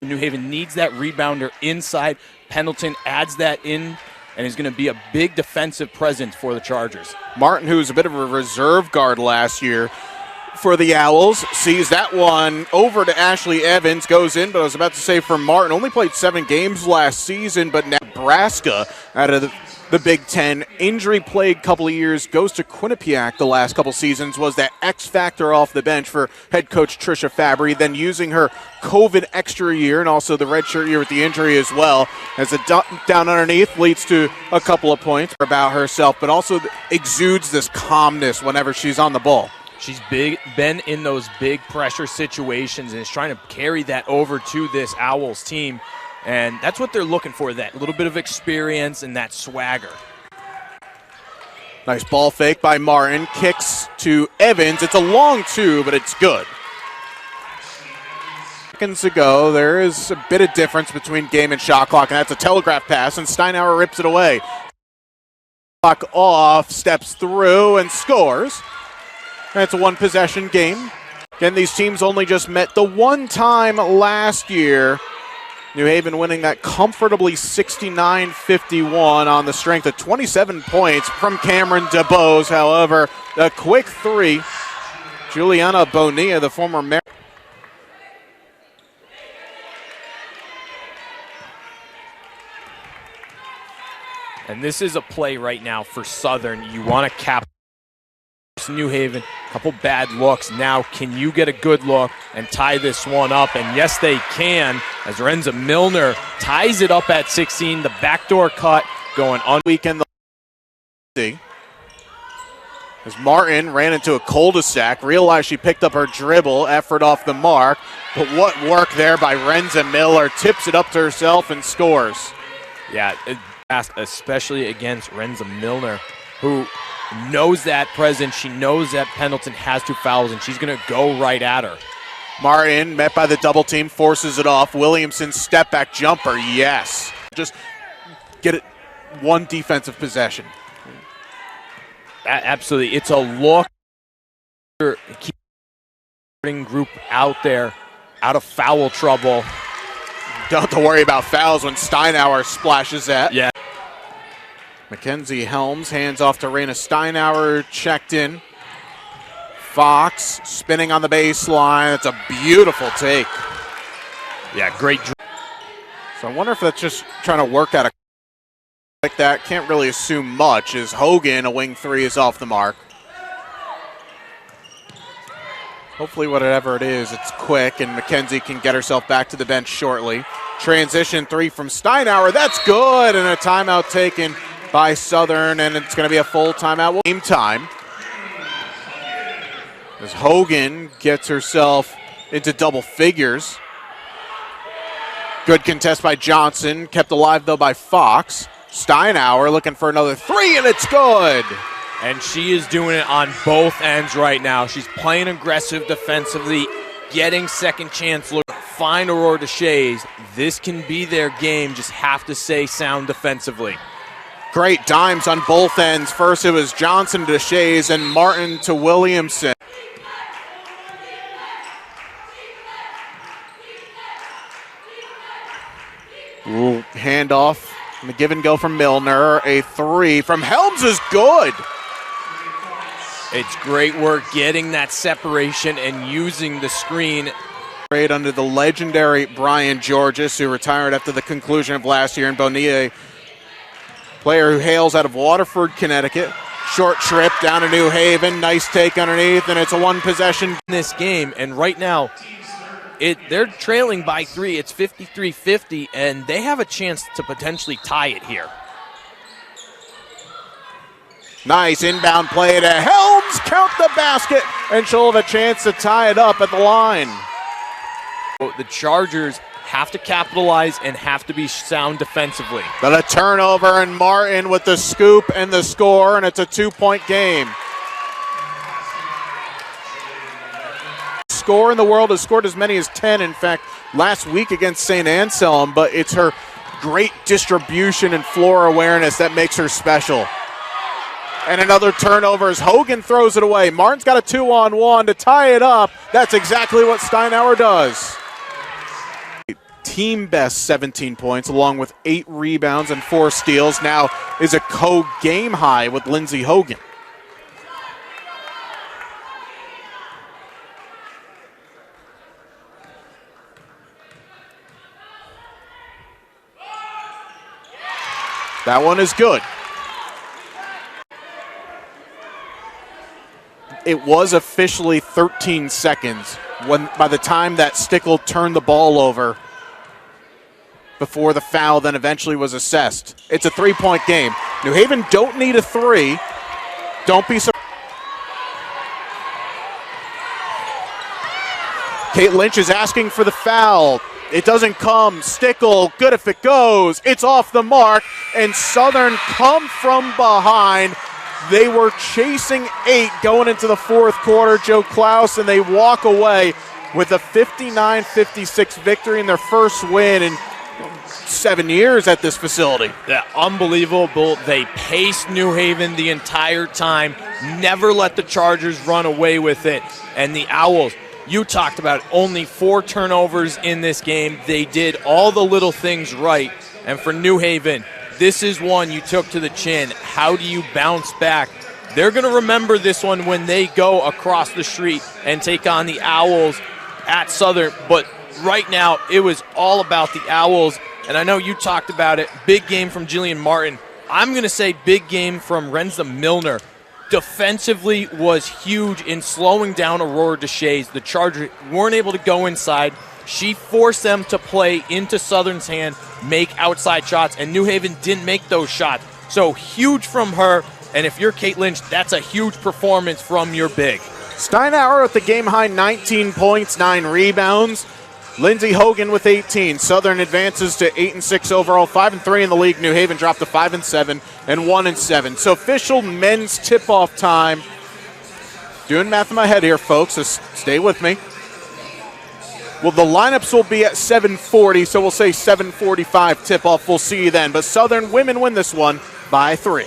New Haven needs that rebounder inside. Pendleton adds that in and is going to be a big defensive presence for the Chargers. Martin, who was a bit of a reserve guard last year for the Owls, sees that one over to Ashley Evans, goes in, but I was about to say for Martin, only played 7 games last season, but Nebraska out of the Big Ten, injury-plagued couple of years, goes to Quinnipiac the last couple seasons, was that X factor off the bench for head coach Tricia Fabry, then using her COVID extra year and also the redshirt year with the injury as well, as a down underneath leads to a couple of points about herself, but also exudes this calmness whenever she's on the ball. She's been in those big pressure situations and is trying to carry that over to this Owls team. And that's what they're looking for, that little bit of experience and that swagger. Nice ball fake by Martin. Kicks to Evans. It's a long two, but it's good. Seconds ago, there is a bit of difference between game and shot clock, and that's a telegraph pass, and Steinauer rips it away. Clock off, steps through, and scores. And it's a one-possession game. Again, these teams only just met the one time last year. New Haven winning that comfortably 69-51 on the strength of 27 points from Cameron DeBose. However, a quick three. Juliana Bonilla, the former mayor. And this is a play right now for Southern. You want to cap New Haven, a couple bad looks. Now, can you get a good look and tie this one up? And yes, they can, as Renza Milner ties it up at 16. The backdoor cut going on. Weekend. As Martin ran into a cul-de-sac, realized she picked up her dribble, effort off the mark. But what work there by Renza Miller. Tips it up to herself and scores. Yeah, especially against Renza Milner, who knows that presence. She knows that Pendleton has 2 fouls, and she's going to go right at her. Martin, met by the double team, forces it off. Williamson's step back jumper, yes. Just get it one defensive possession. Absolutely. It's a look. Keeping group out there, out of foul trouble. Don't have to worry about fouls when Steinauer splashes that. Yeah. Mackenzie Helms, hands off to Raina Steinauer, checked in. Fox spinning on the baseline. It's a beautiful take. Yeah, great. So I wonder if that's just trying to work out a like that. Can't really assume much, as Hogan, a wing three, is off the mark. Hopefully whatever it is, it's quick, and Mackenzie can get herself back to the bench shortly. Transition three from Steinauer. That's good, and a timeout taken by Southern, and it's going to be a full timeout. Game time. As Hogan gets herself into double figures. Good contest by Johnson. Kept alive, though, by Fox. Steinauer looking for another three, and it's good. And she is doing it on both ends right now. She's playing aggressive defensively, getting second chance look. Find Aurora Deshays. This can be their game. Just have to stay sound defensively. Great dimes on both ends. First it was Johnson to Deshays and Martin to Williamson. Ooh, handoff. And the give and go from Milner. A three from Helms is good. It's great work getting that separation and using the screen. Great under the legendary Brian Georges, who retired after the conclusion of last year, and Bonilla, player who hails out of Waterford, Connecticut. Short trip down to New Haven. Nice take underneath, and it's a one possession. In this game, and right now, they're trailing by 3. It's 53-50, and they have a chance to potentially tie it here. Nice inbound play to Helms. Count the basket, and she'll have a chance to tie it up at the line. The Chargers have to capitalize and have to be sound defensively. But a turnover, and Martin with the scoop and the score, and it's a 2-point game. Score in the world has scored as many as 10, in fact, last week against St. Anselm, but it's her great distribution and floor awareness that makes her special. And another turnover as Hogan throws it away. Martin's got a 2-on-1 to tie it up. That's exactly what Steinauer does. team best 17 points, along with 8 rebounds and 4 steals. Now is a co-game high with Lindsey Hogan. That one is good. It was officially 13 seconds when, by the time that Stickle turned the ball over before the foul then eventually was assessed. It's a 3-point game. New Haven don't need a 3. Don't be surprised. Kate Lynch is asking for the foul. It doesn't come. Stickle, good if it goes. It's off the mark, and Southern come from behind. They were chasing 8 going into the fourth quarter, Joe Klaus, and they walk away with a 59-56 victory in their first win in 7 years at this facility. Yeah, unbelievable. They paced New Haven the entire time, never let the Chargers run away with it. And the Owls, you talked about it, only 4 turnovers in this game. They did all the little things right. And for New Haven, this is one you took to the chin. How do you bounce back? They're going to remember this one when they go across the street and take on the Owls at Southern. But right now, it was all about the Owls. And I know you talked about it. Big game from Jillian Martin. I'm going to say big game from Renza Milner. Defensively was huge in slowing down Aurora Deshays. The Chargers weren't able to go inside. She forced them to play into Southern's hand, make outside shots, and New Haven didn't make those shots. So huge from her, and if you're Kate Lynch, that's a huge performance from your big. Steinauer with the game-high 19 points, 9 rebounds. Lindsey Hogan with 18. Southern advances to 8-6 overall, 5-3 in the league. New Haven dropped to 5-7 and 1-7. So official men's tip-off time. Doing math in my head here, folks, so stay with me. Well, the lineups will be at 7:40, so we'll say 7:45 tip-off. We'll see you then. But Southern women win this one by 3.